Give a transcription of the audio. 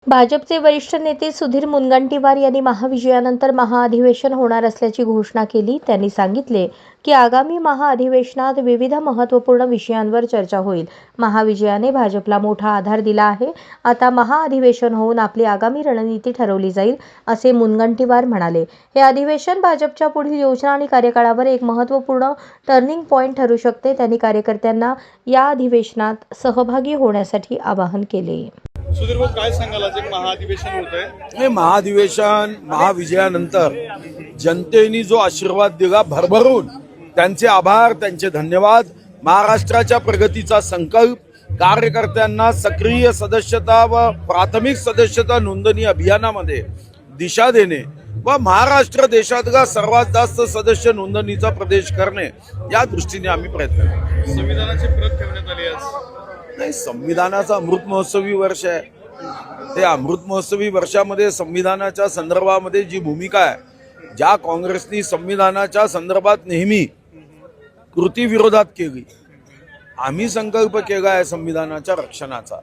भाजपचे वरिष्ठ नेते सुधीर मुनगंटीवार यांनी महाविजयानंतर महाअधिवेशन होणार असल्याची घोषणा केली. त्यांनी सांगितले की आगामी महाअधिवेशनात विविध महत्त्वपूर्ण विषयांवर चर्चा होईल. महाविजयाने भाजपला मोठा आधार दिला आहे. आता महाअधिवेशन होऊन आपली आगामी रणनीती ठरवली जाईल, असे मुनगंटीवार म्हणाले. हे अधिवेशन भाजपच्या पुढील योजना आणि कार्यकाळावर एक महत्त्वपूर्ण टर्निंग पॉइंट ठरू शकते. त्यांनी कार्यकर्त्यांना या अधिवेशनात सहभागी होण्यासाठी आवाहन केले. सुधीर भाऊ, काय सांगाल? आज एक महाअधिवेशन होत आहे. हे महाअधिवेशन महाविजयानंतर जनतेने जो आशीर्वाद दिला भरभरून, त्यांचे आभार, त्यांचे धन्यवाद. महाराष्ट्राच्या प्रगतीचा संकल्प, कार्यकर्त्यांना सक्रिय सदस्यता व प्राथमिक सदस्यता नोंदणी अभियानामध्ये दिशा देणे व महाराष्ट्र देशातला सर्वात जास्त सदस्य नोंदणीचा प्रदेश करणे, या दृष्टीने आम्ही प्रयत्न करतो. संविधानाची प्रत ठेवण्यात आली आज. नाही, संविधानाचा अमृत महोत्सवी वर्ष आहे. ते अमृत महोत्सवी वर्षामध्ये संविधानाच्या संदर्भामध्ये जी भूमिका आहे, ज्या काँग्रेसनी संविधानाच्या संदर्भात नेहमी कृती विरोधात केली, आम्ही संकल्प केला आहे संविधानाच्या रक्षणाचा.